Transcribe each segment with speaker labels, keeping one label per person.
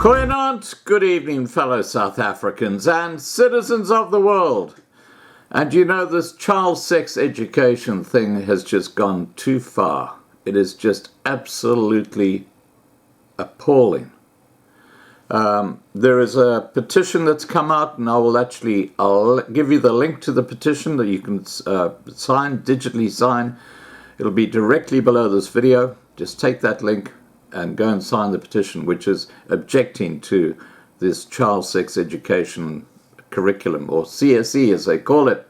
Speaker 1: Goeienaand, good evening, fellow South Africans and citizens of the world. And you know, this child sex education thing has just gone too far. It is just absolutely appalling. There is a petition that's come out, and I'll give you the link to the petition that you can digitally sign. It'll be directly below this video. Just take that link and go and sign the petition, which is objecting to this child sex education curriculum, or CSE as they call it.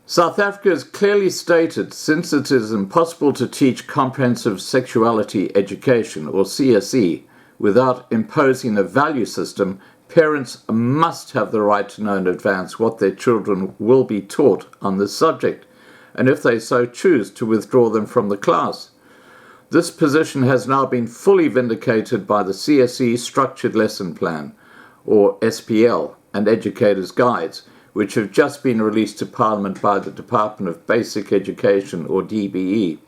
Speaker 1: South Africa has clearly stated, since it is impossible to teach comprehensive sexuality education, or CSE, without imposing a value system, parents must have the right to know in advance what their children will be taught on this subject, and if they so choose, to withdraw them from the class. This position has now been fully vindicated by the CSE Structured Lesson Plan, or SPL, and Educators' Guides, which have just been released to Parliament by the Department of Basic Education, or DBE.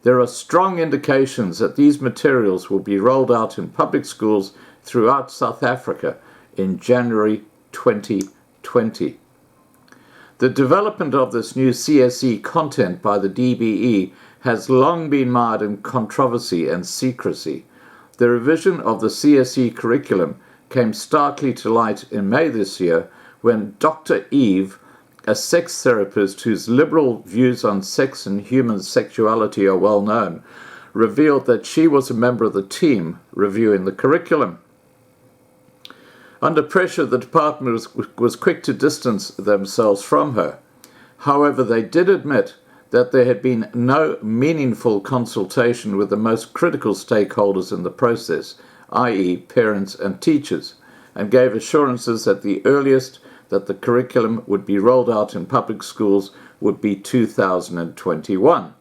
Speaker 1: There are strong indications that these materials will be rolled out in public schools throughout South Africa in January 2020. The development of this new CSE content by the DBE has long been mired in controversy and secrecy. The revision of the CSE curriculum came starkly to light in May this year when Dr. Eve, a sex therapist whose liberal views on sex and human sexuality are well known, revealed that she was a member of the team reviewing the curriculum. Under pressure, the department was quick to distance themselves from her. However, they did admit that there had been no meaningful consultation with the most critical stakeholders in the process, i.e. parents and teachers, and gave assurances that the earliest that the curriculum would be rolled out in public schools would be 2021.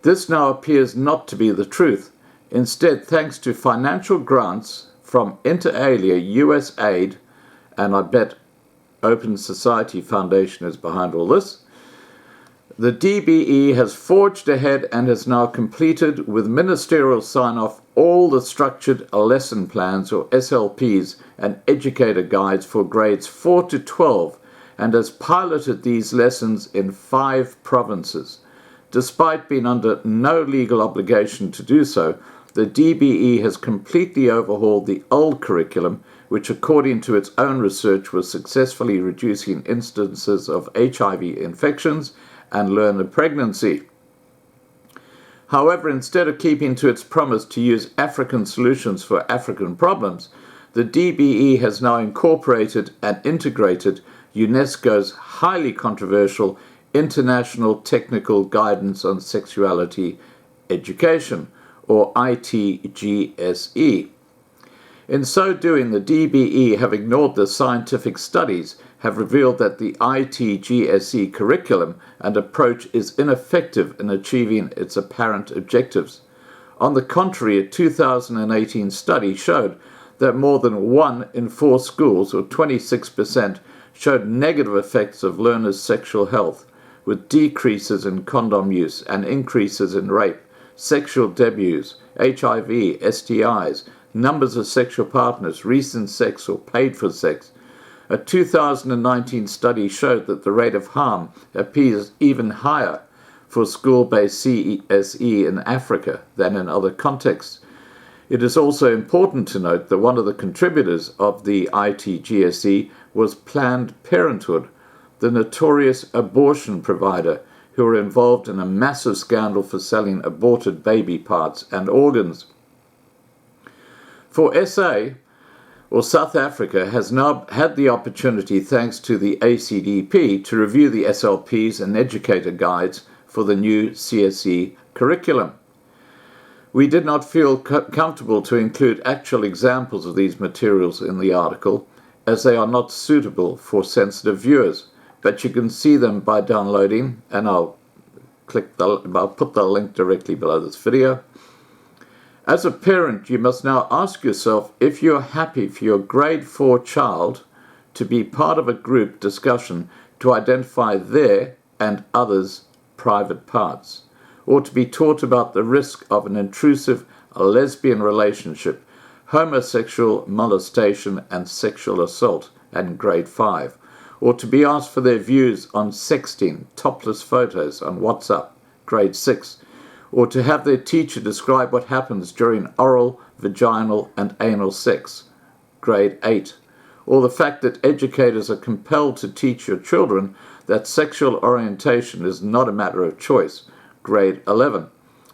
Speaker 1: This now appears not to be the truth. Instead, thanks to financial grants from inter alia US aid, and I bet Open Society Foundation is behind all this, the DBE has forged ahead and has now completed, with ministerial sign-off, all the structured lesson plans, or SLPs, and educator guides for grades 4 to 12, and has piloted these lessons in 5 provinces. Despite being under no legal obligation to do so, the DBE has completely overhauled the old curriculum, which according to its own research was successfully reducing instances of HIV infections and learner pregnancy. However, instead of keeping to its promise to use African solutions for African problems, the DBE has now incorporated and integrated UNESCO's highly controversial International Technical Guidance on Sexuality Education, or ITGSE. In so doing, the DBE have ignored the scientific studies, have revealed that the ITGSE curriculum and approach is ineffective in achieving its apparent objectives. On the contrary, a 2018 study showed that more than 1 in 4 schools, or 26%, showed negative effects of learners' sexual health, with decreases in condom use and increases in rape, sexual debuts, HIV, STIs, numbers of sexual partners, recent sex or paid for sex. A 2019 study showed that the rate of harm appears even higher for school-based CSE in Africa than in other contexts. It is also important to note that one of the contributors of the ITGSE was Planned Parenthood, the notorious abortion provider who were involved in a massive scandal for selling aborted baby parts and organs. For SA, or South Africa, has now had the opportunity, thanks to the ACDP, to review the SLPs and educator guides for the new CSE curriculum. We did not feel comfortable to include actual examples of these materials in the article, as they are not suitable for sensitive viewers, but you can see them by downloading, and I'll put the link directly below this video. As a parent, you must now ask yourself if you're happy for your grade 4 child to be part of a group discussion to identify their and others' private parts, or to be taught about the risk of an intrusive a lesbian relationship, homosexual molestation and sexual assault in grade 5, or to be asked for their views on sexting, topless photos on WhatsApp, grade 6, or to have their teacher describe what happens during oral, vaginal and anal sex, grade 8, or the fact that educators are compelled to teach your children that sexual orientation is not a matter of choice, grade 11,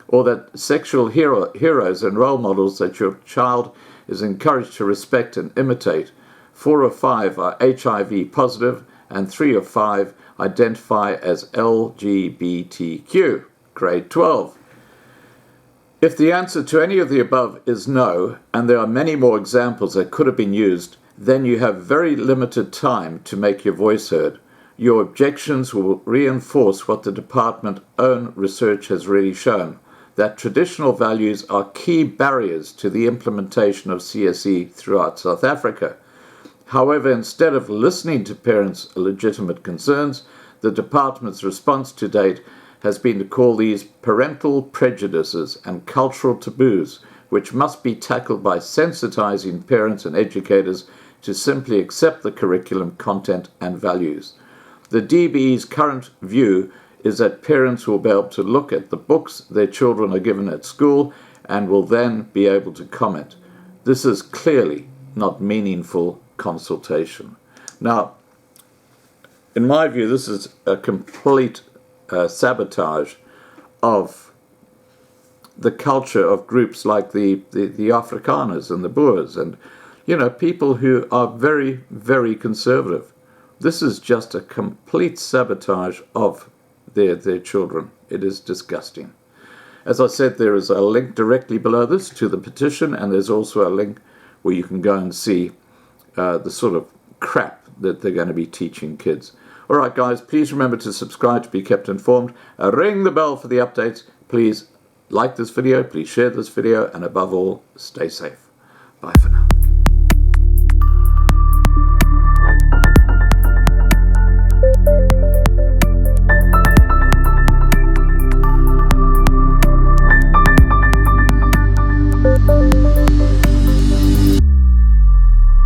Speaker 1: or that sexual heroes and role models that your child is encouraged to respect and imitate, 4 or 5 are HIV positive, and 3 or 5 identify as LGBTQ, grade 12. If the answer to any of the above is no, and there are many more examples that could have been used, then you have very limited time to make your voice heard. Your objections will reinforce what the department's own research has really shown, that traditional values are key barriers to the implementation of CSE throughout South Africa. However, instead of listening to parents' legitimate concerns, the department's response to date has been to call these parental prejudices and cultural taboos, which must be tackled by sensitizing parents and educators to simply accept the curriculum content and values. The DBE's current view is that parents will be able to look at the books their children are given at school and will then be able to comment. This is clearly not meaningful consultation. Now, in my view, this is a complete sabotage of the culture of groups like the Afrikaners and the Boers and, people who are very, very conservative. This is just a complete sabotage of their children. It is disgusting. As I said, there is a link directly below this to the petition, and there's also a link where you can go and see the sort of crap that they're going to be teaching kids. All right, guys, please remember to subscribe to be kept informed. Ring the bell for the updates. Please like this video, please share this video, and above all, stay safe. Bye for now.